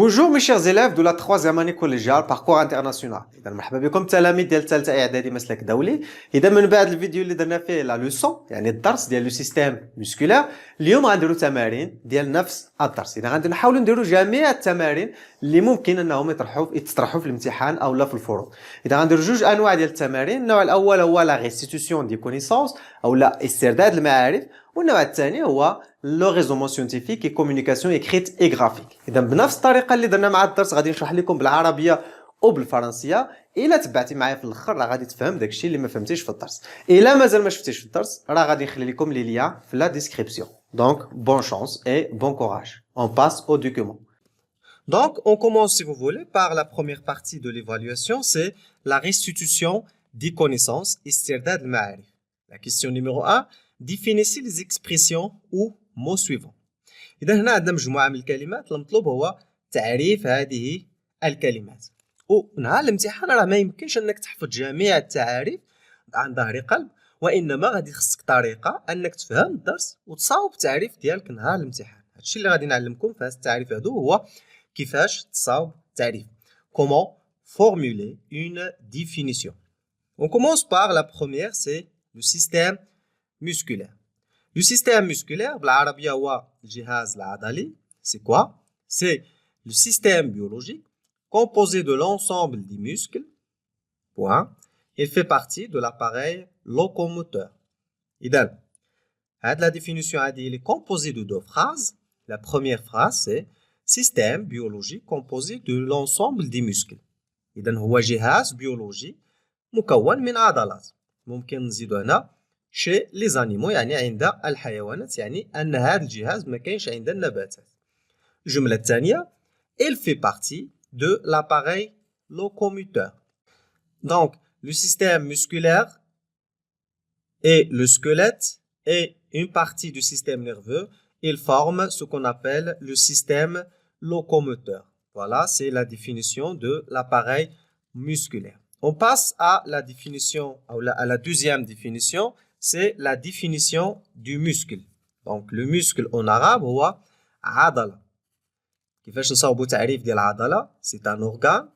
Bonjour mes chers élèves de la troisième année collégiale parcours international. إذا مرحبا بكم تلاميذ ديال الثالثة إعدادي مسلك دولي. إذا من بعد الفيديو اللي درنا فيه لا لوسون يعني الدرس ديال لو سيستيم موسكولير، اليوم غنديروا تمارين ديال نفس الدرس. إذا غنحاولوا نديروا جميع التمارين اللي ممكن أنهم يتطرحوا في الامتحان أو لا في الفروض. إذا غنديروا جوج أنواع ديال التمارين، النوع الأول هو لا ريستيتيسيون دي كونيسونس أو لا استرداد المعارف، والنوع الثاني هو لو ريزومون سيونتيفيك اي كومونيكاسيون اكريت اي غرافيك. اذا بنفس الطريقه اللي درنا مع الدرس غادي نشرح لكم بالعربيه وبالفرنسيه. الا تبعتي معايا في الاخر راه غادي تفهم داكشي اللي ما فهمتيش في الدرس. الا مازال ما شفتيش في الدرس راه غادي نخلي لكم لي ليان في لا ديسكريبسيون. دونك بون شانس اي بون كوراج. اون باس او دوكيومون. Donc, on commence, si vous voulez, par la première partie de l'évaluation, c'est la restitution des connaissances, استرداد المعارف. La question numéro 1, définissez les expressions ou mots suivants. إذا هنا عندنا مجموعة من الكلمات، المطلوب هو تعريف هذه الكلمات. ونهار الامتحان راه ما يمكنش أنك تحفظ جميع التعاريف عن ظهر قلب، وإنما غادي خصك طريقة أنك تفهم الدرس وتصاوب التعريف ديالك نهار الامتحان. هادشي اللي غادي نعلمكم في هذا التعريف هادو هو كيفاش تصاوب تعريف. Comment formuler une définition. On commence par la première, c'est le système musculaire. Le système musculaire, بالعربية هو الجهاز العضلي. C'est quoi? C'est le système biologique composé de l'ensemble des muscles. Point. Il fait partie de l'appareil locomoteur. إذن هاد la définition elle est composée de deux phrases. La première phrase c'est système biologique composé de l'ensemble des muscles. إذن هو جهاز بيولوجي مكون من عضلات. ممكن نزيدو هنا chez les animaux يعني عند الحيوانات، يعني أن هذا الجهاز ما كاينش عند النباتات. الجملة الثانية il fait partie de l'appareil locomoteur. Donc le système musculaire et le squelette et une partie du système nerveux, ils forment ce qu'on appelle le système locomoteur. Voilà, c'est la définition de l'appareil musculaire. On passe à la définition, à la deuxième définition, c'est la définition du muscle. Donc le muscle en arabe هو عضلة. كيفاش نصاوبوا تعريف ديال العضلة؟ C'est un organe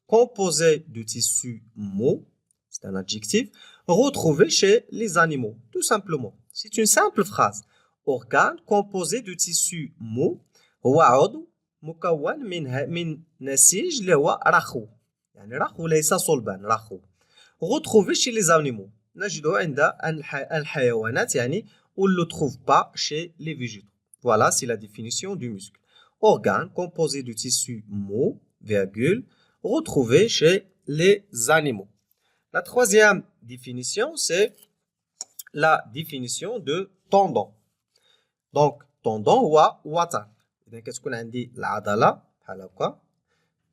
composé de tissus mous, c'est un adjectif, retrouvé chez les animaux, tout simplement. C'est une simple phrase. Organe composé de tissus mous هو عضو مكون من نسيج اللي هو رخو. يعني رخو ليس صلبان، رخو. Retrouvé chez les animaux. نجدوه عند الحيوانات يعني on ne le trouve pas chez les végétaux. Voilà, c'est la définition du muscle. Organe composé de tissus mous, virgule, retrouvé chez les animaux. La troisième définition, c'est la définition de tendon. Donc, tendon هو وتر. إذا كتكون عندي العضلة بحال هكا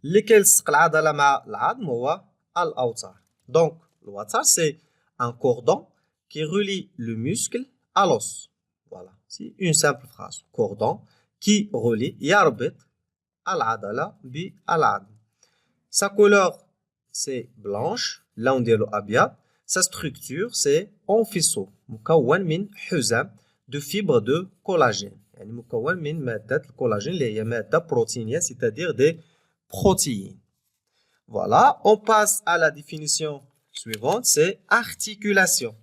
اللي كيلصق العضلة مع العظم هو الأوتار. Donc, le watar, c'est un cordon qui relie le muscle à l'os. Voilà, c'est une simple phrase. Cordon qui relie يربط العضلة بالعظم. Sa couleur, c'est blanche. اللون ديالو أبيض. Sa structure, c'est en faisceau. مكون من حزام de fibres de collagène. يعني مكون من مادة الكولاجين اللي هي مادة بروتينية, c'est-à-dire des protéines. Voilà, on passe à la définition suivante, c'est articulation.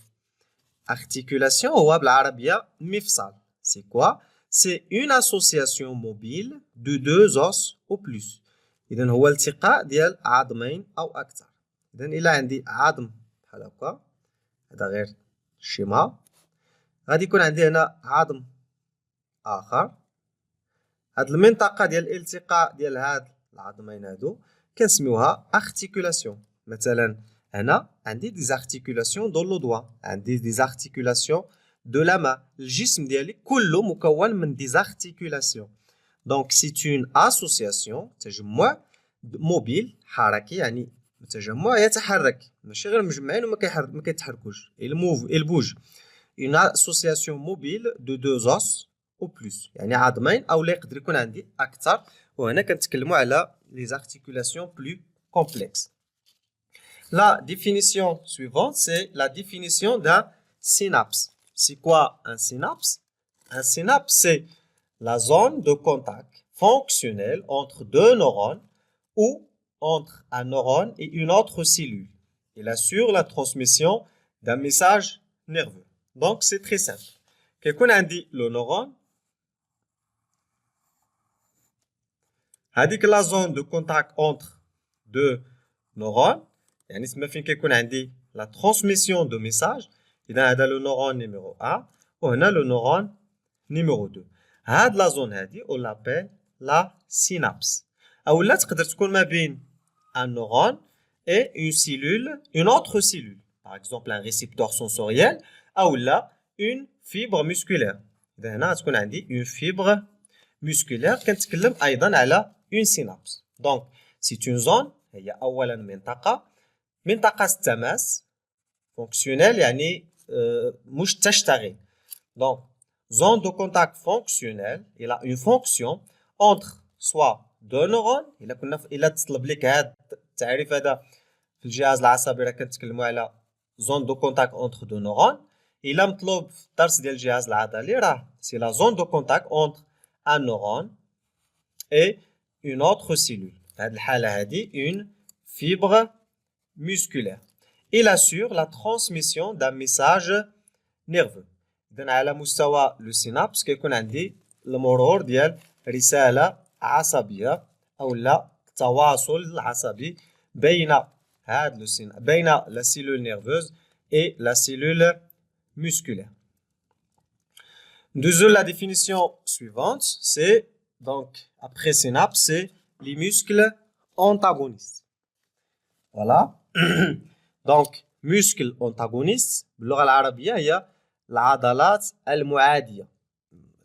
Articulation هو بالعربية مفصل. C'est quoi? C'est une association mobile de deux os ou plus. إذن هو التقاء ديال عظمين أو أكثر. إذن إلا عندي عظم بحال هكا، هذا غير الشيما، غادي يكون عندي هنا عظم آخر. هاد المنطقة ديال الالتقاء ديال هاد العظمين هادو كنسميوها articulation. مثلا هنا عندي des articulations dans le doigt، عندي des articulations de la main. الجسم ديالي كله مكون من des articulations. Donc c'est une association، تجمع موبيل حركي، يعني تجمع يتحرك، ماشي غير مجمعين وما كيتحركوش. il bouge. Une association mobile de deux os ou plus، يعني عظمين أو لا يقدر يكون عندي أكثر. وهنا كنتكلموا على les articulations plus complexes. La définition suivante, c'est la définition d'un synapse. C'est quoi un synapse? Un synapse, c'est la zone de contact fonctionnel entre deux neurones ou entre un neurone et une autre cellule. Il assure la transmission d'un message nerveux. Donc, c'est très simple. Quelqu'un a dit le neurone. هذيك la zone de contact entre deux neurones. يعني اسمها فين كيكون عندي la transmission de message. إذا هذا le neurone numéro 1 وهنا le neurone numéro 2. هاد la zone هذه on l'appelle la synapse. أو لا تقدر تكون ما بين un neurone et une autre cellule. Par exemple un récepteur sensoriel أو لا une fibre musculaire. إذا هنا غتكون عندي une fibre musculaire. كنتكلم أيضا على une synapse. Donc c'est une zone هي أولا منطقة التماس fonctionnelle يعني مش تشتغل. Donc zone de contact fonctionnelle il a une fonction entre soit deux neurones إلا تطلب لك هذا التعريف هذا في الجهاز العصبي راه كنتكلموا على zone de contact entre deux neurones. إلا مطلوب في الدرس ديال الجهاز العضلي راه c'est la zone de contact entre un neurone et une autre cellule. في هذه الحالة هذه une fibre musculaire. Il assure la transmission d'un message nerveux. إذن على مستوى لو سينابس كيكون عندي المرور ديال رسالة عصبية أو لا التواصل العصبي بين la cellule nerveuse et la cellule musculaire. La définition suivante, c'est donc après synapse, c'est les muscles antagonistes. Voilà. Donc muscle antagoniste باللغة العربية هي العضلات المعادية.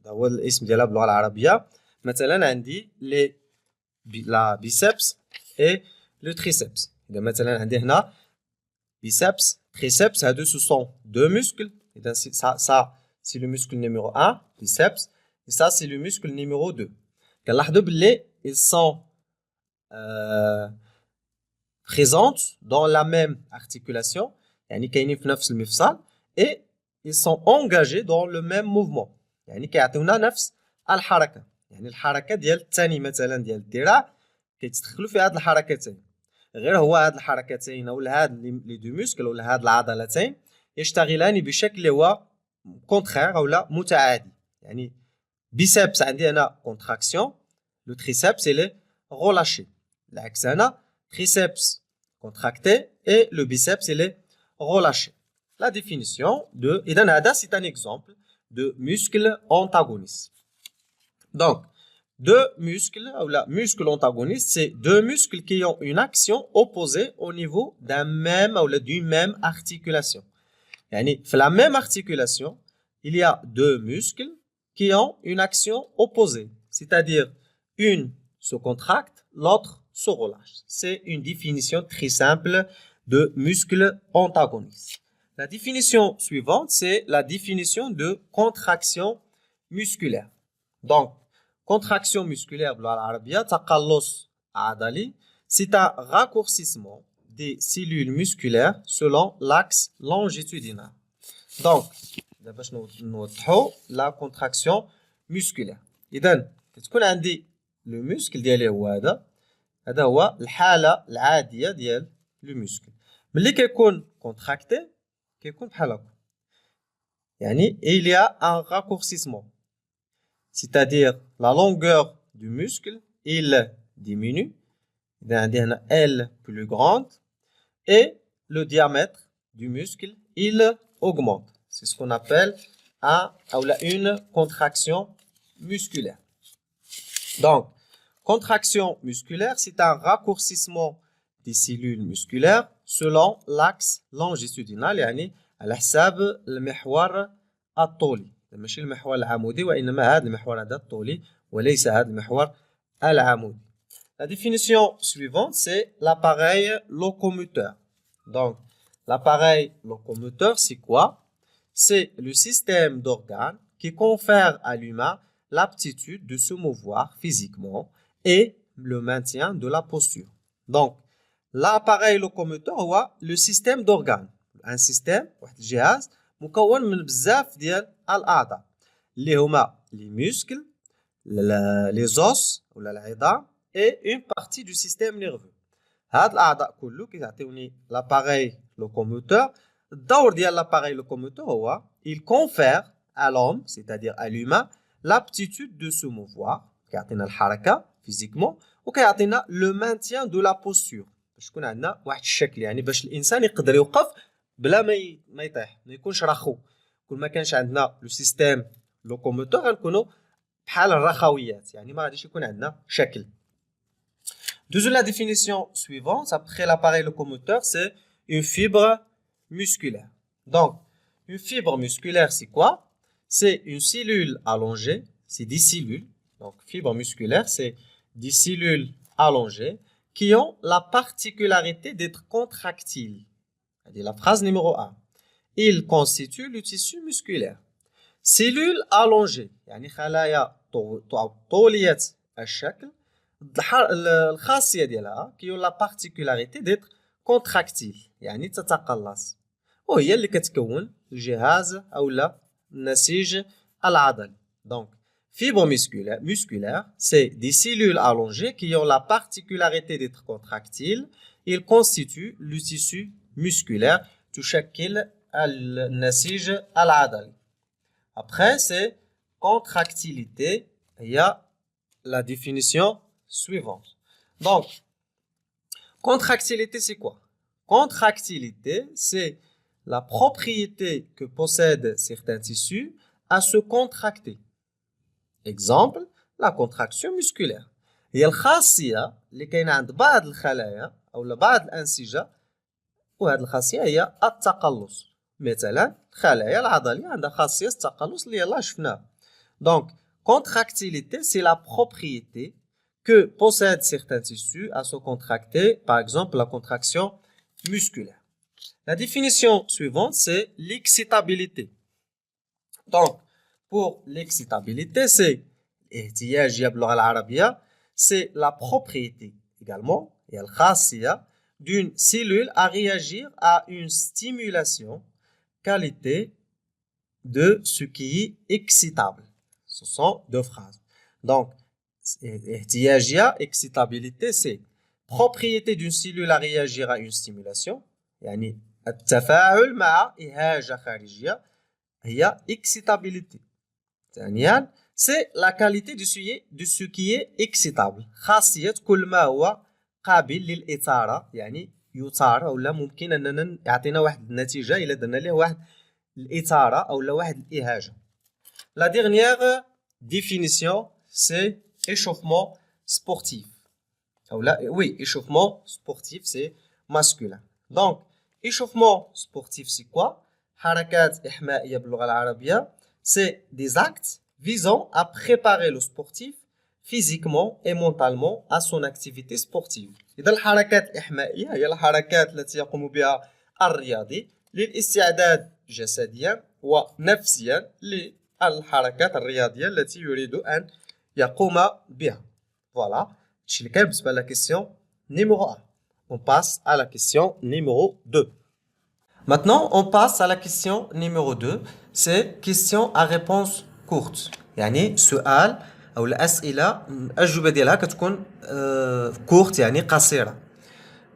هذا هو الاسم ديالها باللغة العربية. مثلا عندي la biceps et le triceps. إذا مثلا عندي هنا biceps, triceps, هادو ce sont deux muscles. إذا ça c'est le muscle numéro 1, biceps, et ça c'est le muscle numéro 2. كنلاحظوا باللي ils sont présentes dans la même articulation, يعني كاينين في نفس المفصل, et ils sont engagés dans le même mouvement. يعني كيعطيونا نفس الحركة. يعني الحركة ديال الثاني مثلا ديال الذراع كيتدخلوا في هاد الحركتين. غير هو هاد الحركتين ولا هاد لي دو موسكل ولا هاد العضلتين يشتغلان بشكل هو كونترير او لا متعادي. يعني بيسبس عندي انا كونتراكسيون, لو تريسبس il est relâché. العكس هنا triceps contracté et le biceps il est relâché. La définition de إذن هذا c'est un exemple de muscle antagoniste. Donc deux muscles ou la muscle antagoniste, c'est deux muscles qui ont une action opposée au niveau d'un même ou d'une même articulation. يعني في la même articulation, il y a deux muscles qui ont une action opposée, c'est-à-dire une se contracte, l'autre se relâche. C'est une définition très simple de muscle antagoniste. La définition suivante, c'est la définition de contraction musculaire. Donc contraction musculaire باللغة العربية تقلص عضلي, c'est un raccourcissement des cellules musculaires selon l'axe longitudinal. Donc باش نوضحوا la contraction musculaire. إذن كتكون عندي لو موسكل ديالي هو هذا هو الحالة العادية ديال لو موسكل. ملي كيكون كونتراكتي كيكون بحال هكا. يعني il y a un raccourcissement. C'est-à-dire la longueur du muscle, il diminue. Il y a un L plus grande. Et le diamètre du muscle, il augmente. C'est ce qu'on appelle une contraction musculaire. Donc, contraction musculaire, c'est un raccourcissement des cellules musculaires selon l'axe longitudinal, يعني على حساب المحور الطولي. ماشي المحور العمودي وإنما هذا المحور هذا الطولي وليس هذا المحور العمودي. La définition suivante, c'est l'appareil locomoteur. Donc, l'appareil locomoteur, c'est quoi? C'est le système d'organes qui confère à l'humain l'aptitude de se mouvoir physiquement et le maintien de la posture. Donc, l'appareil locomoteur هو le système d'organes. Un système, واحد الجهاز مكون من بزاف ديال الأعضاء اللي هما les muscles, les os ou العظام et une partie du système nerveux. هاد الأعضاء كله كيعطيوني l'appareil locomoteur. الدور ديال l'appareil locomoteur هو il confère à l'homme, c'est-à-dire à l'humain, l'aptitude de se mouvoir. كيعطينا الحركة physiquement وكيعطينا le maintien de la posture. باش يكون عندنا واحد الشكل يعني باش الإنسان يقدر يوقف بلا ما يطيح ما يكونش رخو. كل ما كانش عندنا لو سيستيم لوكوموتور غنكونوا بحال الرخويات يعني ما غاديش يكون عندنا شكل. Deuxième la définition suivante, après l'appareil locomoteur, c'est une fibre musculaire. Donc, une fibre musculaire, c'est quoi? C'est une cellule allongée, c'est des cellules. Donc, fibre musculaire, c'est des cellules allongées qui ont la particularité d'être contractiles. C'est la phrase numéro 1. Ils constituent le tissu musculaire. Cellules allongées, يعني خلايا طولية الشكل. الخاصية ديالها qui ont la particularité d'être contractile يعني تتقلص وهي اللي كتكون الجهاز أو النسيج العضلي. Donc, fibre musculaire, c'est des cellules allongées qui ont la particularité d'être contractiles. Ils constituent le tissu musculaire تشكل النسيج العضلي. Après, c'est contractilité. Il y a la définition suivante. Donc, contractilité, c'est quoi? Contractilité, c'est la propriété que possèdent certains tissus à se contracter. Exemple, la contraction musculaire. هي الخاصية اللي كاينة عند بعض الخلايا أو بعض الأنسجة وهذه الخاصية هي التقلص. مثلا الخلايا العضلية عندها خاصية التقلص اللي يلاه شفناها. Donc, contractilité, c'est la propriété que possèdent certains tissus à se contracter, par exemple la contraction musculaire. La définition suivante, c'est l'excitabilité. Donc, pour l'excitabilité, c'est c'est la propriété également, et d'une cellule à réagir à une stimulation qualité de ce qui est excitable. Ce sont deux phrases. Donc, excitabilité, c'est propriété d'une cellule à réagir à une stimulation. يعني التفاعل مع إهاجة خارجية هي excitabilité. ثانيا, c'est la qualité de ce qui est excitable. خاصية كل ما هو قابل للإثارة يعني يثار ولا ممكن أننا يعطينا واحد النتيجة إلا درنا ليه واحد الإثارة أو واحد الإهاجة. La dernière définition, c'est échauffement sportif. Oui, échauffement sportif, c'est masculin. Donc, échauffement sportif, c'est quoi? حركات إحمائية باللغة العربية, c'est des actes visant à préparer le sportif physiquement et mentalement à son activité sportive. إذا الحركات الإحمائية هي الحركات التي يقوم بها الرياضي للاستعداد جسديا ونفسيا للحركات الرياضية التي يريد أن يقوم بها. Voilà. C'est le cas de la question numéro 1. On passe à la question numéro 2. Maintenant, on passe à la question numéro 2. C'est question à réponse courte. يعني سؤال أو الأسئلة الأجوبة ديالها كتكون courte يعني قصيرة.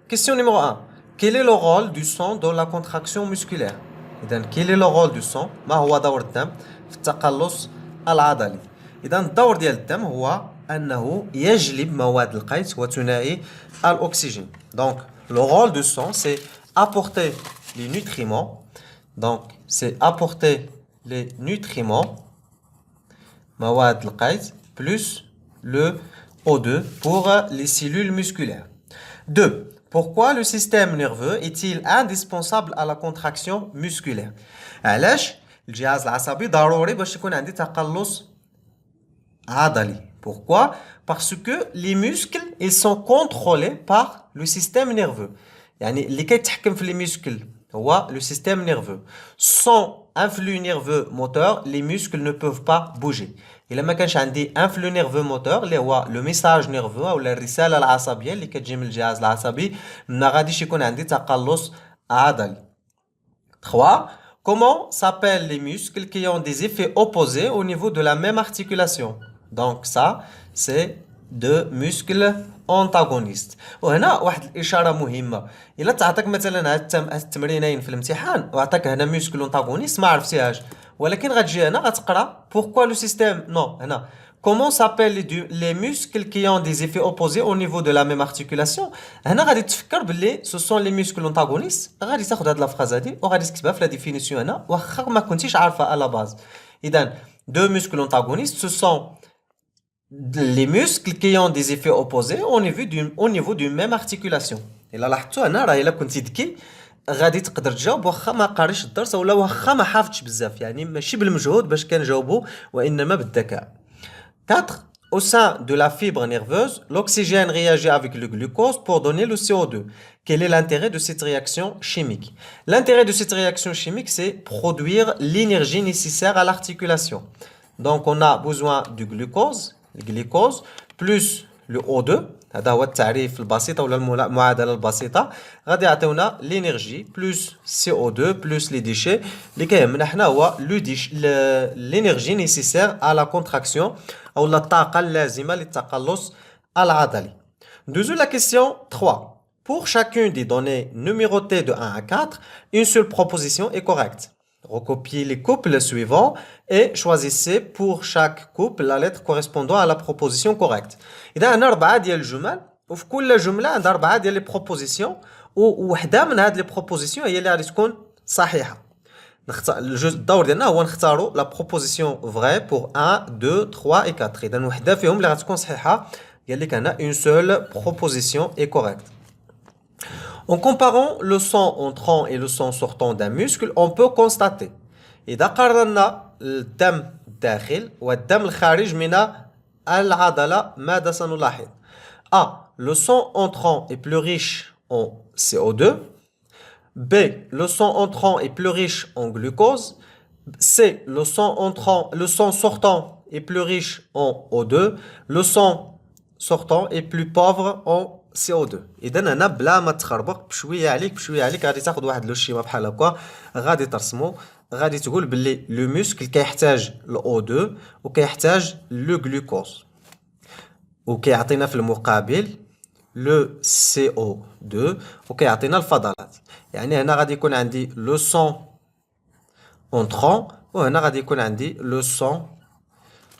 Question numéro 1. Quel est le rôle du sang dans la contraction musculaire? إذن quel est le rôle du sang؟ ما هو دور الدم في التقلص العضلي؟ إذن الدور ديال الدم هو أنه يجلب مواد القيت وثنائي الأكسجين. Donc, le rôle du sang, c'est apporter les nutriments. Donc, c'est apporter les nutriments, مواد القيت, plus le O2 pour les cellules musculaires. 2. Pourquoi le système nerveux est-il indispensable à la contraction musculaire? علاش الجهاز العصبي ضروري باش يكون عندي تقلص عضلي? Pourquoi? Parce que les muscles, ils sont contrôlés par le système nerveux. يعني اللي كيتحكم في les muscles هو le système nerveux. Sans influx nerveux moteur, les muscles ne peuvent pas bouger. إلا ما كانش عندي influx nerveux moteur اللي هو le message nerveux أو الرسالة العصبية اللي كتجي من الجهاز العصبي ما غاديش يكون عندي تقلص عضلي. 3. Comment s'appellent les muscles qui ont des effets opposés au niveau de la même articulation? Donc ça, c'est deux muscles antagonistes. وهنا واحد الإشارة مهمة. إلا تعطيك مثلا هاد التمرينين في الامتحان وعطاك هنا muscle antagoniste ما عرفتيهاش. ولكن غتجي هنا غتقرا pourquoi le système non هنا comment s'appellent les muscles qui ont des effets opposés au niveau de la même articulation. هنا غادي تفكر باللي ce sont les muscles antagonistes. غادي تاخذ هاد لا فراز هادي وغادي تكتبها في لا ديفينيسيون هنا واخا ما كنتيش عارفها على باز. إذا deux muscles antagonistes ce sont les muscles qui ont des effets opposés au niveau d'une même articulation. إلا لاحظتوا هنا راه إلا كنتي ذكي غادي تقدر تجاوب واخا ما قاريش الدرس ولا واخا ما حافظش بزاف يعني ماشي بالمجهود باش كنجاوبوا وانما بالذكاء. 4. Au sein de la fibre nerveuse, l'oxygène réagit avec le glucose pour donner le CO2. Quel est l'intérêt de cette réaction chimique? L'intérêt de cette réaction chimique, c'est produire l'énergie nécessaire à l'articulation. Donc on a besoin du glucose plus le O2. هذا هو التعريف البسيط ولا المعادله البسيطه. غادي يعطيونا لينيرجي بلس CO2 بلس لي ديشي. اللي كيهمنا حنا هو لينيرجي نيسيسير à la contraction او الطاقه اللازمه للتقلص العضلي. Deuxième la question 3. Pour chacune des données numérotées de 1 à 4, une seule proposition est correcte. Recopiez les couples suivants et choisissez pour chaque couple la lettre correspondant à la proposition correcte. إذا عندنا 4 ديال الجمل وفي كل جملة عندها 4 ديال لي بروبوزيسيون ووحدة من هاد لي بروبوزيسيون هي اللي غادي تكون صحيحة. نختار الدور ديالنا هو نختاروا لا بروبوزيسيون فري بور 1 2 3 et 4. إذا وحدة فيهم اللي غتكون صحيحة قال لك هنا une seule proposition est correcte. En comparant le sang entrant et le sang sortant d'un muscle, on peut constater إذا قارنا الدم الداخل والدم الخارج من العضلة ماذا سنلاحظ؟ A. Le sang entrant est plus riche en CO2. B. Le sang entrant est plus riche en glucose. C. Le sang sortant est plus riche en O2. Le sang sortant est plus pauvre en CO2. إذا هنا بلا ما تخربق بشويه عليك غادي تاخذ واحد لو شيما بحال هكا غادي ترسمو غادي تقول باللي لو موسكل كيحتاج الاو 2 وكيحتاج لو غلوكوز وكيعطينا في المقابل لو سي او 2 وكيعطينا الفضلات. يعني هنا غادي يكون عندي لو سون اونطرون وهنا غادي يكون عندي لو سون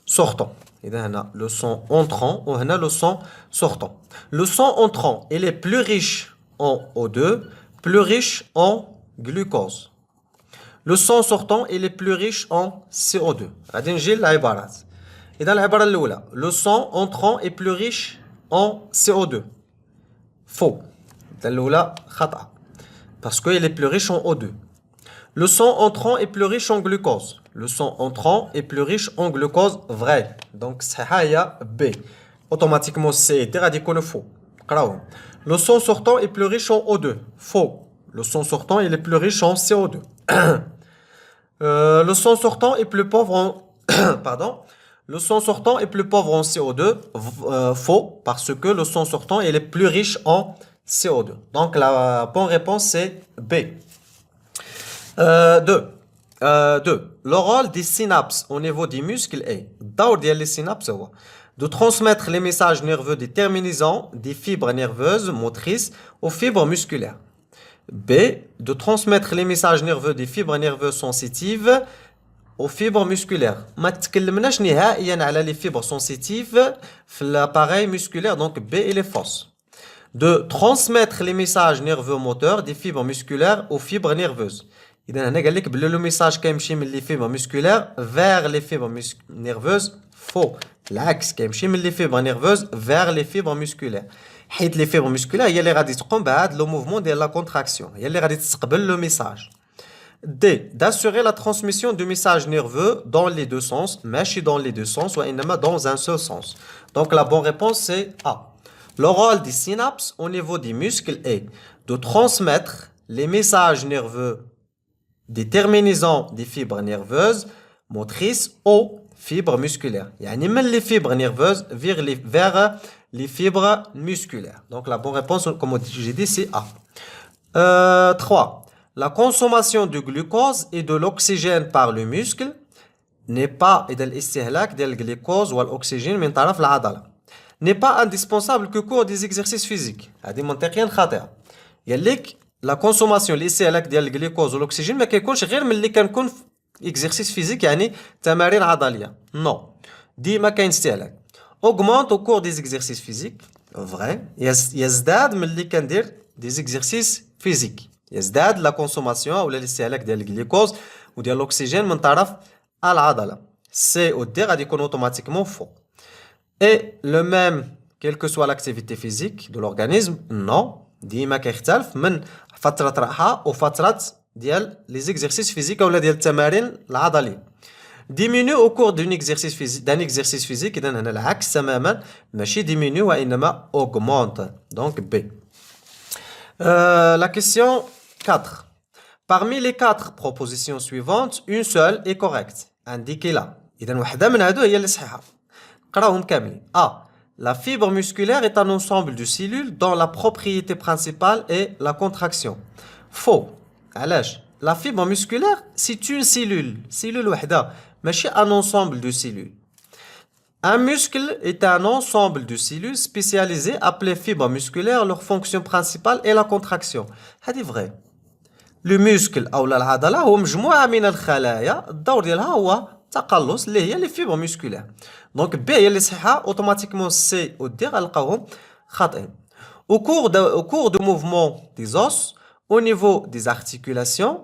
سورتون. إذا هنا le sang entrant وهنا le sang sortant. Le sang entrant il est plus riche en O2, plus riche en glucose. Le sang sortant il est plus riche en CO2. غادي نجي للعبارات. إذا العبارة الأولى le sang entrant est plus riche en CO2. Faux. إذا الأولى خطأ. Parce qu'il est plus riche en O2. Le sang entrant est plus riche en glucose. Le sang entrant est plus riche en glucose. Vrai. Donc, c'est B. Automatiquement, C غادي يكون faux. Le sang sortant est plus riche en O2. Faux. Le sang sortant il est plus riche en CO2. Le sang sortant est plus pauvre en pardon. Le sang sortant est plus pauvre en CO2. Faux. Parce que le sang sortant il est plus riche en CO2. Donc, la bonne réponse c'est B. 2. Le rôle des synapses au niveau des muscles est الدور ديال les synapses هو de transmettre les messages nerveux des terminaisons des fibres nerveuses motrices aux fibres musculaires. B. De transmettre les messages nerveux des fibres nerveuses sensitives aux fibres musculaires. ما تكلمناش نهائيا على les fibres sensitives في l'appareil musculaire donc B il est fausse. De transmettre les messages nerveux moteurs des fibres musculaires aux fibres nerveuses. إذا هنا قال لك بلي لو ميساج كيمشي من لي فيبر مسكولير فيغ لي فيبر نيرفوز فو العكس كيمشي من لي فيبر نيرفوز فيغ لي فيبر مسكولير حيت لي فيبر مسكولير هي اللي غادي تقوم بهاد لو موفمون ديال لا كونتراكسيون هي اللي غادي تستقبل لو ميساج. D. D'assurer la transmission du message nerveux dans les deux sens ماشي dans les deux sens وإنما dans un seul sens. Donc la bonne réponse c'est A. Le rôle des synapses au niveau des muscles est de transmettre les messages nerveux des terminaisons des fibres nerveuses motrices aux fibres musculaires. يعني من les fibres nerveuses vers les fibres musculaires. Donc la bonne réponse, comme j'ai dit, c'est A. 3. La consommation de glucose et de l'oxygène par le muscle n'est pas إذا الاستهلاك ديال الجليكوز والأكسجين من طرف العضلة n'est pas indispensable que cours des exercices physiques. هذه منطقيا خاطئة. يليك لا كونسوماسيون الاستهلاك ديال الجليكوز والاكسجين ما كيكونش غير ملي كنكون في اكزرسيس فيزيك يعني تمارين عضليه نو ديما كاين استهلاك augmente au cours des exercices physiques vrai يزداد ملي كندير دي زيكزرسيس فيزيك يزداد لا كونسوماسيون ولا الاستهلاك ديال الجليكوز وديال الاكسجين من طرف العضله سي او دي غادي يكون اوتوماتيكمون فو اي لو ميم quelle que soit l'activité physique de l'organisme non ديما كيختلف من فترة راحة وفترة ديال لي زيكزرسيس فيزيك ولا ديال التمارين العضلية. diminue au cours d'un exercice physique إذا هنا العكس تماما ماشي diminue وإنما augmente. Donc B. La question 4. Parmi les 4 propositions suivantes, une seule est correcte. Indiquez-la. إذا وحدة من هادو هي اللي صحيحة. قراوهم كاملين. A. La fibre musculaire est un ensemble de cellules dont la propriété principale est la contraction. Faux. علاش؟ La fibre musculaire, c'est une cellule وحدة ماشي un ensemble de cellules. Un muscle est un ensemble de cellules spécialisées appelées fibres musculaires. Leur fonction principale est la contraction. هذه vrai. Le muscle أو العضلة هو مجموعة من الخلايا الدور ديالها هو تقلص اللي هي لي فيبر مسكولير دونك بي هي اللي صحيحه اوتوماتيكمون سي و دي غنلقاوهم خاطئين au cours de mouvement des os au niveau des articulations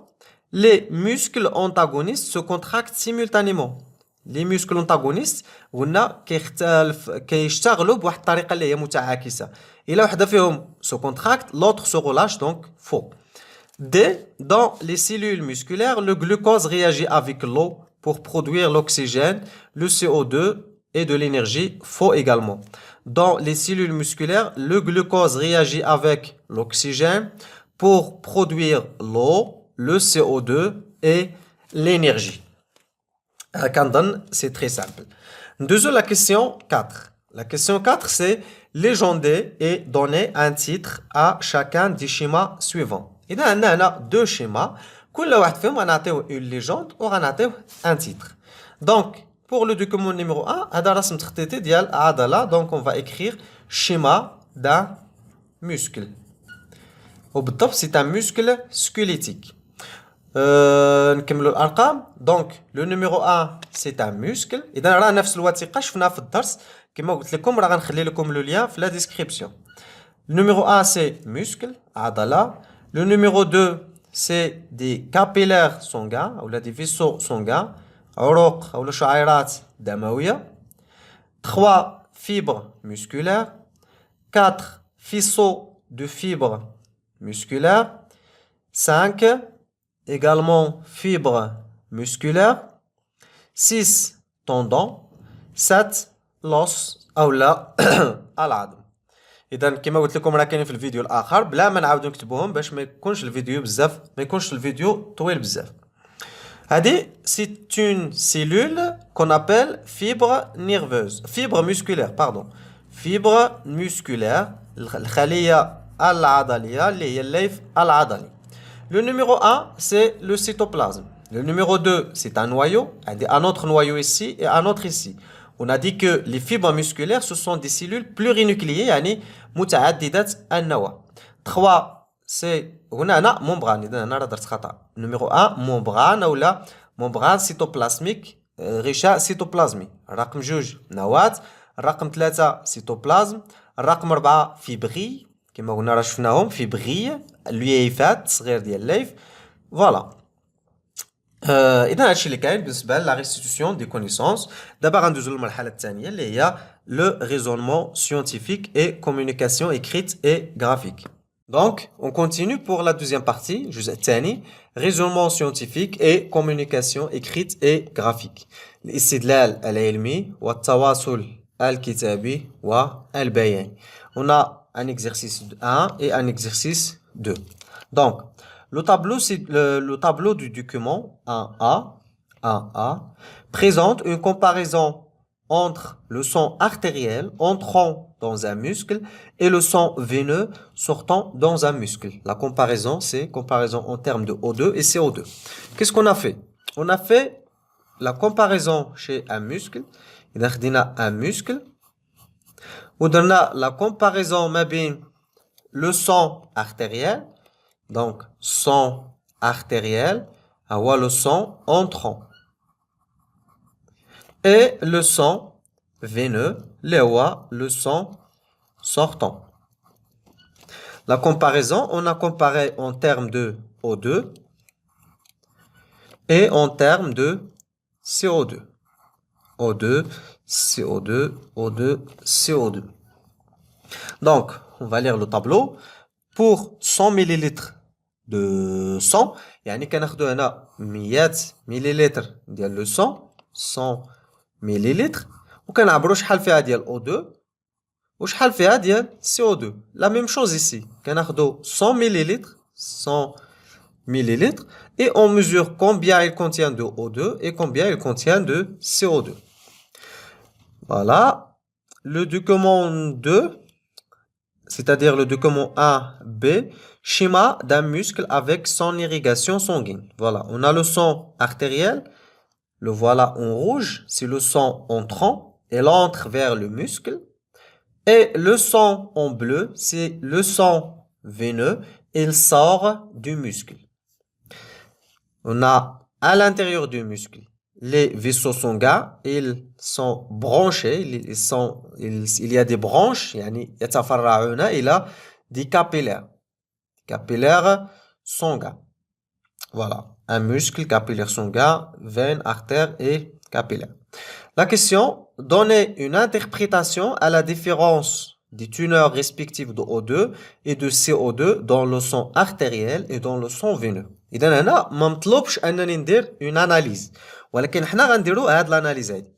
les muscles antagonistes se contractent simultanément les muscles antagonistes قلنا كيشتغلوا بواحد الطريقه اللي هي متعاكسه الا وحده فيهم se contracte l'autre se relâche donc faux D. Dans les cellules musculaires, le glucose réagit avec l'eau pour produire l'oxygène, le CO2 et de l'énergie. Faux également. Dans les cellules musculaires, le glucose réagit avec l'oxygène pour produire l'eau, le CO2 et l'énergie. C'est très simple. Deuxième, la question 4. La question 4, c'est légender et donner un titre à chacun des schémas suivants. إذا عندنا هنا دو شيما كل واحد فيهم غنعطيوه اون ليجوند وغنعطيوه ان تيتر دونك بور لو دوكومون نيميرو 1 هذا رسم تخطيطي ديال عضله دونك اون فا اكرير شيما دان مسكل وبالضبط سي ان مسكل سكوليتيك نكملوا الارقام دونك لو نيميرو 1 سي ان مسكل اذا راه نفس الوثيقه شفناها في الدرس كما قلت لكم راه غنخلي لكم لو ليان في لا ديسكريبسيون نيميرو 1 سي مسكل عضله Le numéro 2, c'est des capillaires sanguins ou des vaisseaux sanguins. عروق أو شعيرات دموية. 3 fibres musculaires. 4 faisceaux de fibres musculaires. 5 également fibres musculaires. 6 tendons. 7 l'os أو لا العظم. اذا كما قلت لكم راه كاينين في الفيديو الاخر بلا ما نعاودو نكتبوهم باش ما يكونش الفيديو طويل بزاف هذه سي اون سيلول كون ابل فيبر مسكولير الخليه العضليه اللي هي الليف العضلي لو نيميرو 1 سي لو سيتوبلازم لو نيميرو 2 سي ان نوايو عندي ان اوتر نوايو ici et un autre ici. On a dit que les fibres musculaires, ce sont des cellules plurinucléées, يعني متعددة النواة. 3, c'est هنا membrane. إذا أنا درت خطأ. Numéro 1, membrane أو لا membrane cytoplasmique غشاء سيتوبلازمي. رقم 2 نواة. رقم 3 سيتوبلازم. رقم 4 فيبري كما قلنا راه شفناهم فيبري اللييفات صغير ديال الليف. فوالا. اذا هادشي اللي كاين بالنسبه لا ريستيتيوشن دي كونيسونس دابا غندوزو للمرحله الثانيه اللي هي لو ريزونمون سيانتيفيك اي كومونيكاسيون écrite اي graphique. دونك اون كونتينيو بور لا دوزيام بارتي الجزء الثاني ريزونمون سيانتيفيك اي كومونيكاسيون écrite اي graphique الاستدلال العلمي والتواصل الكتابي والبياني. On a un exercice 1 et un exercice 2. Donc le tableau du document 1A présente une comparaison entre le sang artériel entrant dans un muscle et le sang veineux sortant dans un muscle. La comparaison, c'est comparaison en termes de O2 et CO2. Qu'est-ce qu'on a fait? On a fait la comparaison chez un muscle. إذا خدينا un muscle ودرنا la comparaison ما بين le sang artériel, donc sang artériel, هو le sang entrant, et le sang veineux, le sang sortant. La comparaison, on a comparé en termes de O2 et en termes de CO2. O2, CO2, O2, CO2. Donc, on va lire le tableau. Pour 100 millilitres de sang, يعني كناخدو هنا 100 مليلتر ديال لو sang, 100 مليلتر, وكنعبرو شحال فيها ديال O2 وشحال فيها ديال CO2. La même chose ici. كناخدو 100 millilitres, 100 millilitres, et on mesure combien il contient de O2 et combien il contient de CO2. Voilà. Le document 2, c'est-à-dire le document 1B, schéma d'un muscle avec son irrigation sanguine. Voilà, on a le sang artériel, le voilà en rouge, c'est le sang entrant, il entre vers le muscle. Et le sang en bleu, c'est le sang veineux, il sort du muscle. On a à l'intérieur du muscle les vaisseaux sanguins, ils sont branchés, il y a des branches, يعني يتفرعون إلى des capillaires. Capillaires sanguins. Voilà, un muscle, capillaire sanguin, veine, artère et capillaire. La question, donnez une interprétation à la différence des teneurs respectives de O2 et de CO2 dans le sang artériel et dans le sang veineux. إذا هنا ما مطلوبش أنني ندير une analyse, ولكن حنا غنديرو هاد l'analyse هادي.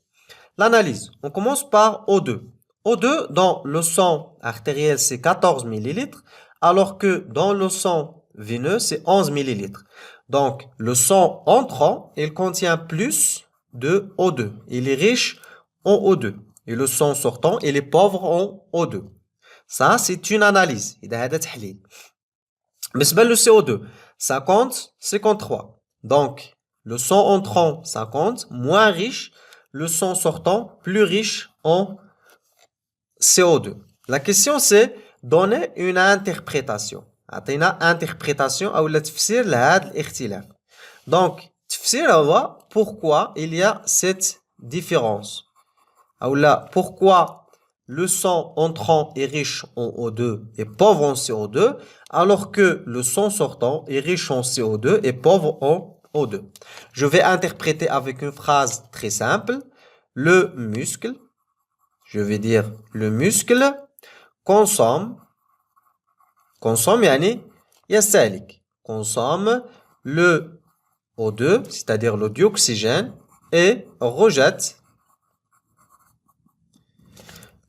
L'analyse, on commence par O2. O2 dans le sang artériel c'est 14 millilitres, alors que dans le sang veineux c'est 11 millilitres. Donc le sang entrant, il contient plus de O2. Il est riche en O2. Et le sang sortant, il est pauvre en O2. Ça, c'est une analyse. إذا هذا تحليل. بالنسبة le CO2, 50, 53. Donc, le sang entrant, 50, moins riche. Le sang sortant, plus riche en CO2. La question, c'est donner une interprétation. عطينا interprétation أو تفسير لهذا الاختلاف. Donc, تفسير هو pourquoi il y a cette différence. Ou là, pourquoi le sang entrant est riche en O2 et pauvre en CO2, alors que le sang sortant est riche en CO2 et pauvre en O2. Je vais interpréter avec une phrase très simple. Le muscle, je vais dire le muscle consomme يعني يستهلك, consomme le O2, c'est-à-dire le dioxygène, et rejette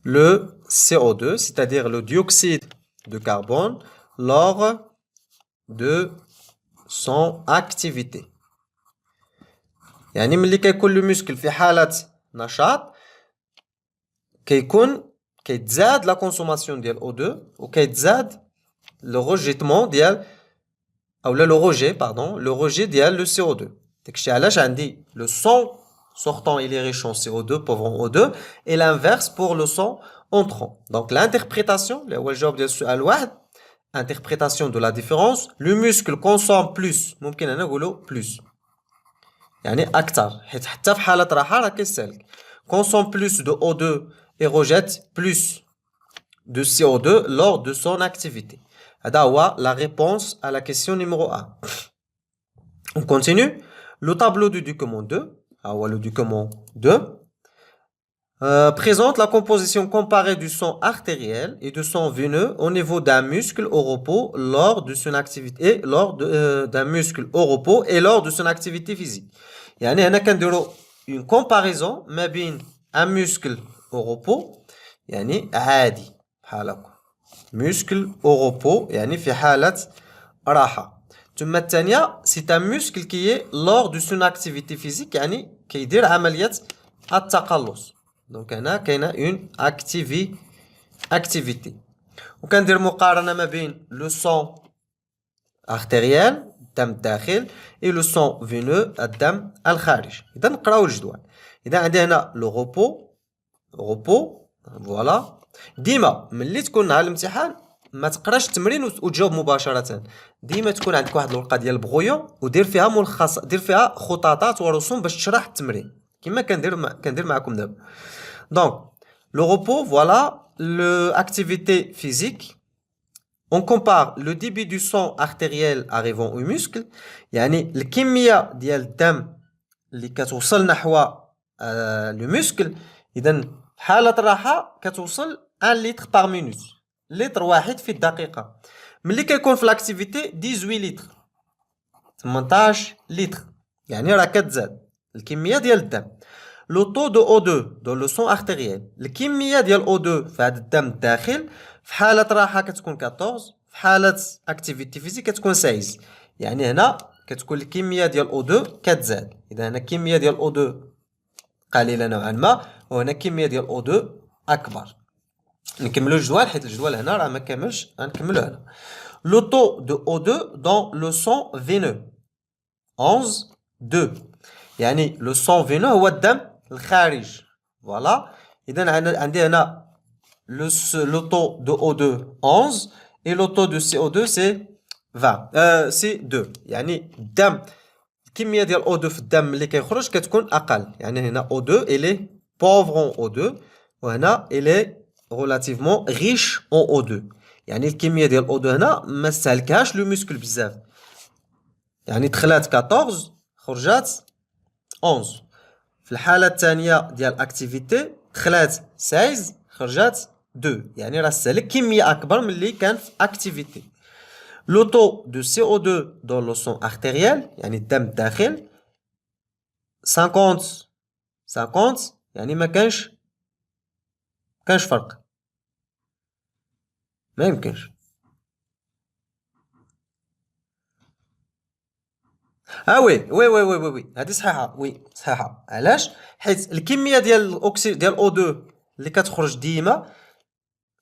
le CO2, c'est-à-dire le dioxyde de carbone, lors de son activité. يعني ملي كيكون le muscle في حالة نشاط كيتزاد la consommation ديال O2 وكيتزاد le rejetement ديال أو le rejet, pardon, le rejet ديال le CO2. داكشي علاش عندي le sang sortant il est riche en CO2, pauvre en O2, et l'inverse pour le sang entrant. Donc l'interprétation, اللي هو الجواب ديال السؤال واحد, interprétation de la différence, le muscle consomme plus, ممكن أنا نقولو plus, يعني أكثر, حيت حتى في حالة راحة راه كيستهلك. Consomme plus de O2 et rejette plus de CO2 lors de son activité. هذا هو la réponse à la question numéro 1. On continue. Le tableau du document 2, le document 2, présente la composition comparée du sang artériel et du sang veineux au niveau d'un muscle au repos lors de son activité et lors d'un muscle au repos et lors de son activité physique. يعني هنا كنديرو une comparaison ما بين un muscle au repos يعني عادي بحال هكا, muscle au repos يعني في حالة راحة. ثم الثانية c'est un muscle qui est lors de son activité physique يعني كيدير عملية التقلص. دونك هنا كاينة une activité. وكندير مقارنة ما بين le sang artériel الدم الداخل et le sang veineux الدم الخارج. إذا نقراو الجدول. إذا عندي هنا لو روبو فوالا. ديما ملي تكون نهار الامتحان ما تقراش التمرين وتجاوب مباشرة. ديما تكون عندك واحد الورقة ديال البغويون ودير فيها ملخص، دير فيها خطاطات ورسوم باش تشرح التمرين كما كندير معكم دابا. دونك le repos, voilà, l'activité physique. On compare le débit du sang artériel arrivant au muscle. يعني الكمية ديال الدم اللي كتوصل نحو le muscle. إذا حالة الراحة كتوصل 1 لتر par minute. لتر واحد في الدقيقة. ملي كيكون في l'activité 18 لتر. 18 لتر. يعني راه كتزاد الكمية ديال الدم. Le taux de O2 dans le sang artériel. الكمية ديال O2 في هذا الدم الداخل في حالة راحة كتكون 14، في حالة activité physique كتكون 16. يعني هنا كتكون الكمية ديال O2 كتزاد. إذا هنا الكمية ديال O2 قليلة نوعا ما، وهنا الكمية ديال O2 أكبر. نكملو الجدول حيت الجدول هنا راه ما كاملش، غنكملو هنا. Le taux de O2 dans le sang veineux 11,2. يعني لو سون فينو هو الدم الخارج فوالا. اذا عندي هنا لو طو دو او 2 11 اي لو طو دو سي او 2 سي 20 سي 2. يعني الدم الكميه ديال او 2 في الدم اللي كيخرج كتكون اقل. يعني هنا او 2 الي بوفر اون او 2 وهنا الي ريلاتيفمون ريش اون او 2. يعني الكميه ديال او 2 هنا ما استهلكهاش لو موسكل بزاف. يعني دخلات 14 خرجات 11. في الحالة الثانية ديال الاكتيفيتي دخلات 16 خرجات 2. يعني راه استهلك كمية أكبر من اللي كان في اكتيفيتي. لو طو دو سي او 2 دون لو سون ارتيريال يعني الدم الداخل 50 يعني ما كانش فرق، ما يمكنش. وي هذه صحيحه. وي صحيحه. علاش؟ حيت الكميه ديال الاكسيد ديال او 2 اللي كتخرج ديما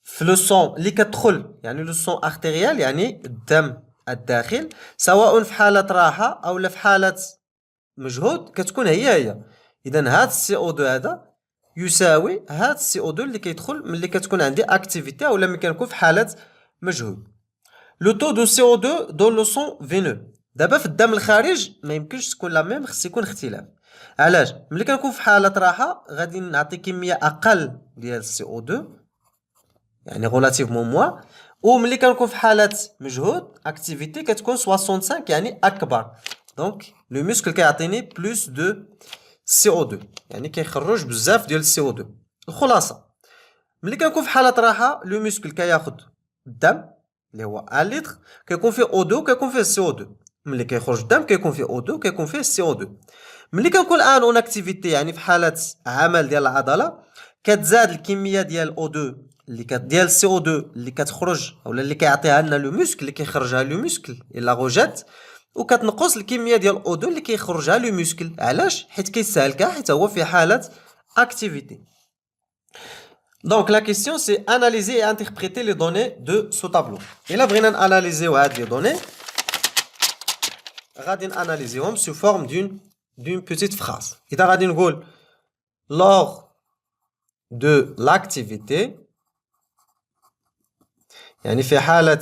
في لو سون اللي كتدخل يعني لو سون ارتيريال يعني الدم الداخل سواء في حاله راحه او لا في حاله مجهود كتكون هي. اذا هاد السي او 2 هذا يساوي هاد السي او 2 اللي كيدخل ملي كتكون عندي اكتيفيتي اولا ملي كنكون في حاله مجهود. لو طو دو سي او 2 دون لو سون فينو. دابا في الدم الخارج ما يمكنش تكون لا ميم، خص يكون اختلاف. علاش؟ ملي كنكون في حاله راحه غادي نعطي كميه اقل ديال سي او 2 يعني ريلاتيفمون موا، وملي كنكون في حاله مجهود اكتيفيتي كتكون 65 يعني اكبر. دونك لو موسكل كيعطيني بلوس دو سي او 2 يعني كيخرج بزاف ديال السي او 2. الخلاصه ملي كنكون في حاله راحه لو موسكل كياخد الدم اللي هو 1 لتر كيكون فيه او 2 كيكون فيه سي او 2. ملي كيخرج الدم كيكون فيه او 2 كيكون فيه سي او 2. ملي كنكون الان اون اكتيفيتي يعني في حاله عمل ديال العضله كتزاد الكميه ديال او 2 اللي ديال سي او 2 اللي كتخرج اولا اللي كيعطيها لنا لو موسكل اللي كيخرجها لو موسكل الا غوجات، وكتنقص الكميه ديال او 2 اللي كيخرجها لو موسكل. علاش؟ حيت كيستهلكها حيت هو في حاله activité. Donc la question c'est analyser et interpréter les données de ce tableau. Et là بغينا ناناليزيو هاد لي دوني غادي ناناليزيوهم sous forme d'une petite phrase. إذا غادي نقول lors de l'activité يعني في حالة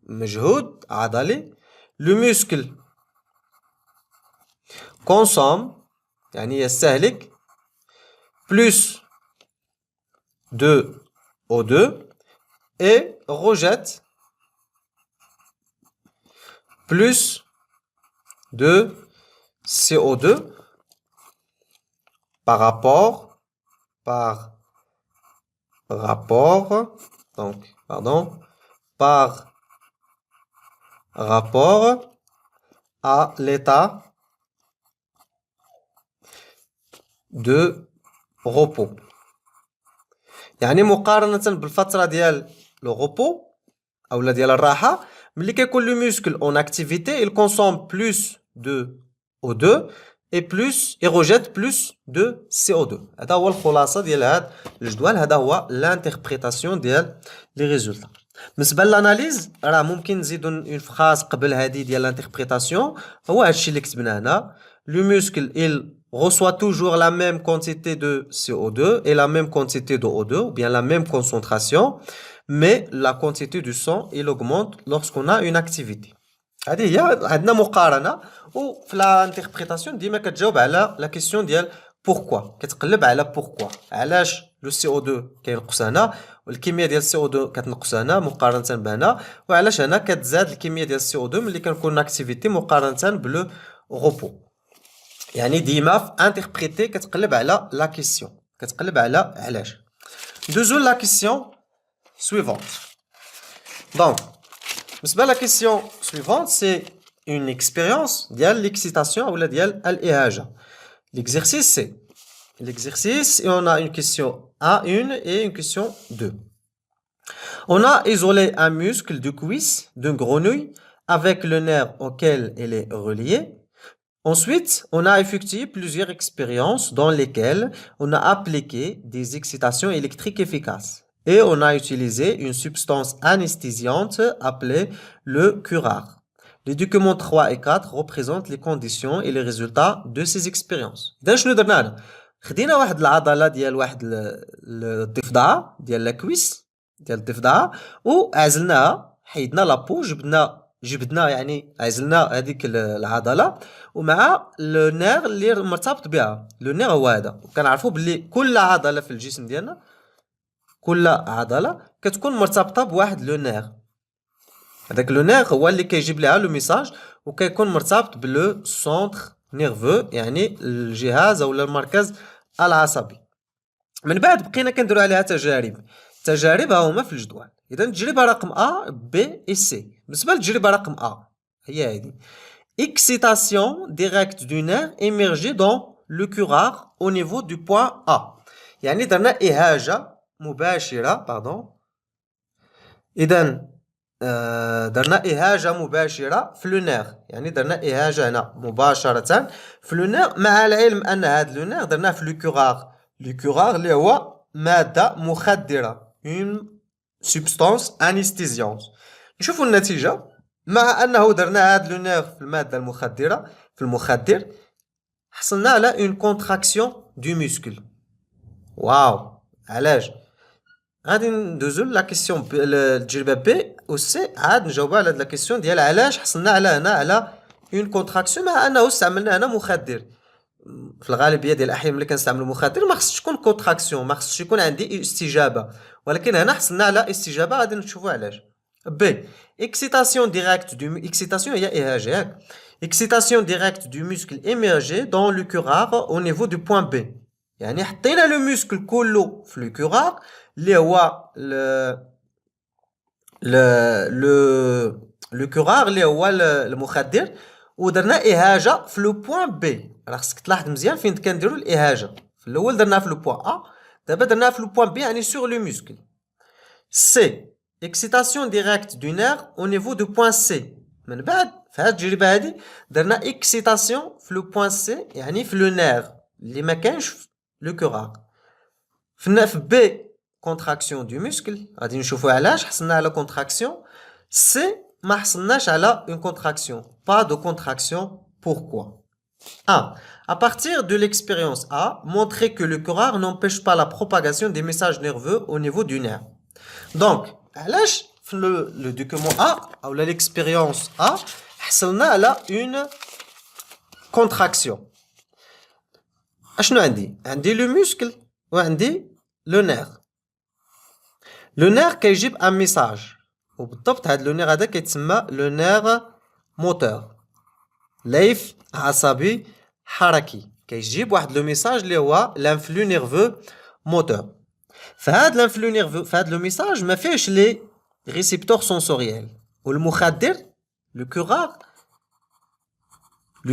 مجهود عضلي le muscle consomme يعني يستهلك plus de O2 et rejette plus de CO2 par rapport à l'état de repos. يعني مقارنة بالفترة ديال لو غوبو اولا ديال الراحة ملي كيكون لو موسكل اون اكتيفيتي il consomme plus de O2 et plus et rejette plus de CO2. هذا هو الخلاصة ديال هذا الجدول، هذا هو l'interprétation ديال لي ريزولطا. بالنسبه للاناليز راه ممكن نزيدو اون فراز قبل هذه ديال l'interprétation. هو هادشي اللي كتبنا هنا. Le muscle il reçoit toujours la même quantité de CO2 et la même quantité de O2 ou bien la même concentration, mais la quantité du sang il augmente lorsqu'on a une activité. هذه هي عندنا مقارنه. وفي l'interprétation ديما كتجاوب على لا كيسيون ديال pourquoi. كتقلب على pourquoi. علاش لو CO2 كينقص هنا والكميه ديال CO2 كتنقص هنا مقارنه بهنا، وعلاش هنا كتزاد الكميه ديال CO2 ملي كنكون اكتيفيتي مقارنه بلو repos. يعني ديما في انتربريتي كتقلب على لا كيسيون، كتقلب على علاش. دوزو لا كيسيون سويفونت. دونك بالنسبه لا كيسيون سويفونت سي اون اكسبيريونس ديال ليكسيتاسيون ولا ديال الاهاجه. L'exercice c'est l'exercice et on a une question A1 et une question 2. On a isolé un muscle de cuisse d'une grenouille avec le nerf auquel elle est reliée. Ensuite, on a effectué plusieurs expériences dans lesquelles on a appliqué des excitations électriques efficaces. Et on a utilisé une substance anesthésiante appelée le curare. Les documents 3 et 4 représentent les conditions et les résultats de ces expériences. إذا شنو درنا هنا؟ خدينا واحد العضلة ديال واحد الضفدعة ديال لاكويس ديال الضفدعة وعزلناها، حيدنا لابو، جبدنا يعني عزلنا هذيك العضلة ومع لو نير اللي مرتبط بها. لو نير هو هذا، وكنعرفوا باللي كل عضلة في الجسم ديالنا، كل عضلة كتكون مرتبطة بواحد لو نير. هذاك لو نير هو اللي كيجيب لها لو ميساج وكيكون مرتبط بلو سونتر نيرفو، يعني الجهاز او المركز العصبي. من بعد بقينا كنديروا عليها تجارب ها هما في الجدول. اذا التجربه رقم A B et C. بالنسبه للتجربه رقم A هي هذه: excitation directe du nerf émergée dans le curare au niveau du point A. يعني درنا إهاجة مباشرة إذا درنا إهاجة مباشرة في لو نير، يعني درنا إهاجة هنا مباشرة في لو نير، مع العلم أن هاد لو نير درناه في لو كورار. لو كورار اللي هو مادة مخدرة، اون سبستانس انستيزيونس. نشوفوا النتيجة. مع أنه درنا هاد لو نير في المادة المخدرة في المخدر، حصلنا على اون كونتراكسيون دو موسكل. واو، علاش؟ غادي ندوزو لا كيسيون التجربه بي و سي، عاد نجاوبوا على هاد لا كيسيون ديال علاش حصلنا على هنا على اون كونتراكسيون مع انه استعملنا هنا مخدر. في الغالبيه ديال الاحيان ملي كنستعملوا مخدر ما خصش تكون كونتراكسيون، ما خصش يكون عندي استجابه، ولكن هنا حصلنا على استجابه. غادي نشوفوا علاش. بي اكسيتاسيون ديريكت دو اكسيتاسيون هي اهاجه ياك. اكسيتاسيون ديريكت دو موسكل ايميرجي دون لو كورار او نيفو دو بوين بي، يعني حطينا لو موسكل كله في لو كورار اللي هو لو كورار اللي هو المخدر، ودرنا اهاجه في لو بوين بي. راه خصك تلاحظ مزيان فين كنديروا الاهاجه. في الاول درناها في لو بوين ا، دابا درناها في لو بوين بي يعني سور لو موسكل. سي اكسيتاسيون ديريكت دو نير او نيفو دو بوين سي. من بعد في هاد التجربه هادي درنا اكسيتاسيون في لو بوين سي، يعني في لو نير اللي ما كانش في لو كورار. في بي كونتراكسيون دو موسكل، غادي نشوفوا علاش حصلنا على كونتراكسيون. سي ما حصلناش على اون كونتراكسيون، با دو كونتراكسيون. Pourquoi? 1. À partir de l'expérience A, montrer que le curare n'empêche pas la propagation des messages nerveux au niveau du nerf. Donc, علاش في le document A ou l'expérience A حصلنا على une contraction. اشنو عندي لو موسكل وعندي لو نير. لو نير كيجيب ان ميساج، وبالضبط هاد لو نير هذا كيتسمى لو نير موتور، ليف عصبي حركي، كيجيب واحد لو ميساج اللي هو لانفلو نيرفو موتور. فهاد لانفلو نيرفو فهاد لو ميساج ما فيهش لي ريسيبتور سونسوريال، والمخدر لو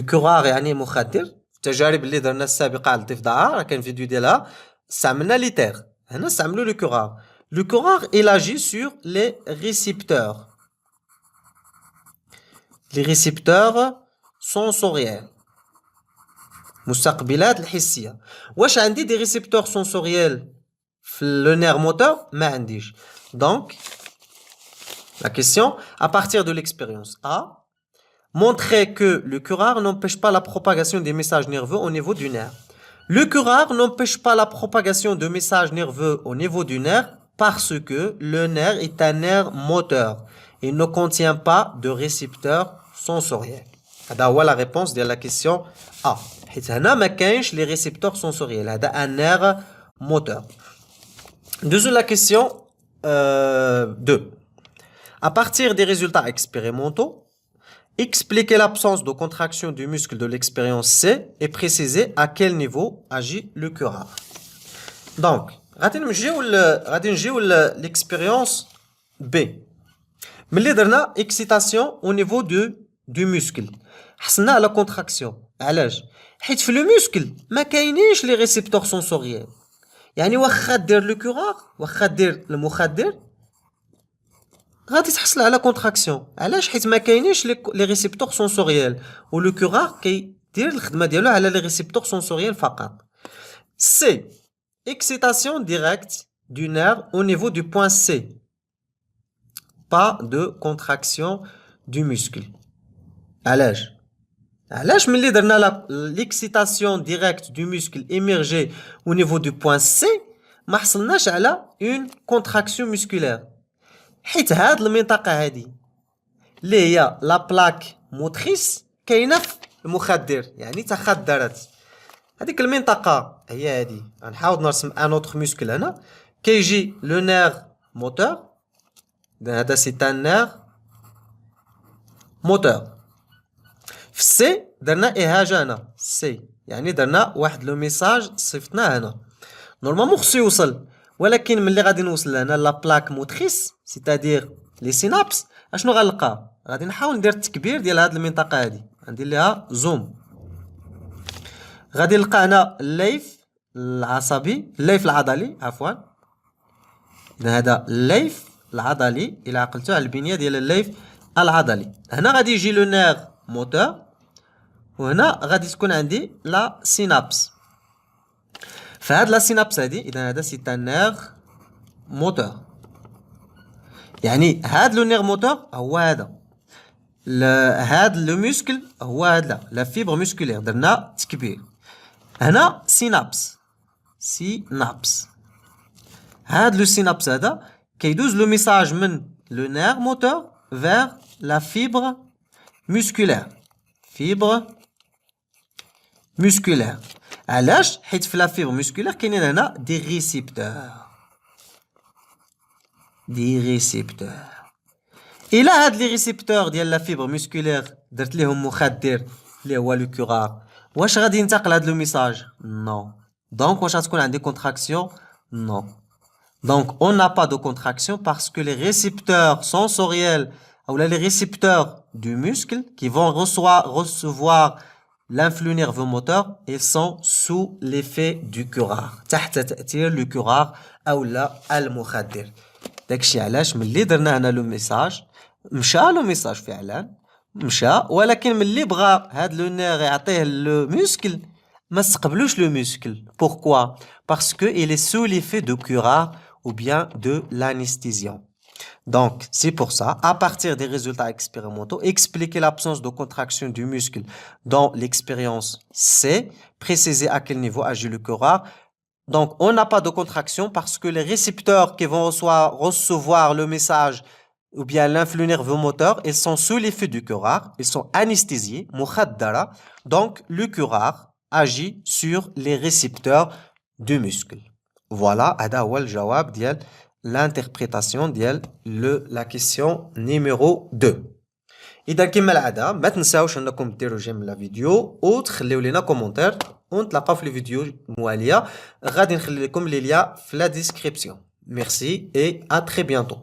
كورار يعني مخدر. في التجارب اللي درنا السابقه على الضفدعه راه كان فيديو ديالها استعملنا ليتير، هنا استعملوا لو كورار. Le curare il agit sur les récepteurs sensoriels مستقبلات الحسية. واش عندي دي ريسيبتور سونسوريال في لو نير موتور؟ ما عنديش. دونك La question, à partir de l'expérience A, montrer que le curare n'empêche pas la propagation des messages nerveux au niveau du nerf. Le curare n'empêche pas la propagation de messages nerveux au niveau du nerf parce que le nerf est un nerf moteur. Il ne contient pas de récepteurs sensoriels. C'est la réponse de la question A. حيت هنا ما كاينش les récepteurs sensoriels. هذا un nerf moteur. Deuxième la question 2. À partir des résultats expérimentaux, expliquez l'absence de contraction du muscle de l'expérience C et précisez à quel niveau agit le curare. Donc, غادي نجيو l'expérience B. ملي درنا excitation au niveau du muscle. حصلنا على contraction. علاش؟ حيت في لو muscle ما كاينينش لي récepteurs sensoriels. يعني واخا دير لو كورار واخا دير المخدر غادي تحصل على كونتراكسيون. علاش؟ حيت ما كاينينش لي ريسبتور سونسوريال ولو كورار كيدير الخدمه ديالو على لي ريسبتور سونسوريال فقط. سي excitation directe du nerf au niveau du point C. Pas de contraction du muscle. علاش؟ علاش ملي درنا l'excitation directe du muscle émergée au niveau du point C ما حصلناش على une contraction musculaire. حيت هاد المنطقة هادي اللي هي لا بلاك موتريس كاينة في المخدر يعني تخدرت. هذيك المنطقة هي هادي. غنحاول نرسم ان اوتر موسكل هنا. كيجي لو نير موتور. هذا سي ان نير موتور. في سي درنا إهاجة هنا سي يعني درنا واحد لو ميساج صيفطناه هنا. نورمالمون خصو يوصل ولكن ملي غادي نوصل هنا لا بلاك موتريس سيتادير لي سينابس اشنو غنلقى؟ غادي نحاول ندير التكبير ديال هاد المنطقة هادي. غندير ليها زوم. غادي نلقى هنا الليف العصبي الليف العضلي عفوا. هذا الليف العضلي إلا عقلتو على البنية ديال الليف العضلي. هنا غادي يجي لو نير موتور وهنا غادي تكون عندي لا سينابس. فهاد لا سينابس هادي اذا هذا سي ان نير موتور. يعني هاد لو نير موتور هو هذا. هاد لو موسكل هو هذا لا فيبر موسكولير درنا تكبير. هنا سينابس سينابس. هاد لو سينابس هذا كيدوز لو ميساج من لو نير موتور vers la fibre musculaire. Fibre musculaire. علاش؟ حيت في لا فيبر musculaire كاينين هنا دي ريسيبتور. دي ريسيبتور. إلا هاد لي ريسيبتور ديال لا فيبر musculaire درت ليهم مخدر اللي هو لو كورار واش غادي ينتقل هاد لو ميساج؟ نو. دونك واش غتكون عندي كونتراكسيون؟ نو. Donc, on n'a pas de contraction parce que les récepteurs sensoriels ou les récepteurs du muscle qui vont recevoir l'influx nerveux moteur, ils sont sous l'effet du curare. تحت تأثير le curare أو لا المخدر. داكشي علاش ملي درنا هنا لو ميساج مشى لو ميساج فعلا مشى ولكن ملي بغى هاد لو نير يعطيه لو موسكل ما استقبلوش لو موسكل. Pourquoi? Parce que il est sous l'effet de curare ou bien de l'anesthésion. Donc, c'est pour ça, à partir des résultats expérimentaux, expliquer l'absence de contraction du muscle dans l'expérience C, préciser à quel niveau agit le curare. Donc, on n'a pas de contraction parce que les récepteurs qui vont recevoir le message ou bien l'influx nerveux moteur, ils sont sous l'effet du curare, ils sont anesthésiés, mukhaddara. Donc, le curare agit sur les récepteurs du muscle. Voilà, هذا هو الجواب ديال l'interprétation ديال la question numéro 2. إذا كما العادة ما تنساوش أنكم ديروا جيم لا فيديو وتخليو لنا كومونتير ونتلاقاو في الفيديو الموالية. غادي نخلي لكم لي ليا في لا ديسكريبسيون. Merci et à très bientôt.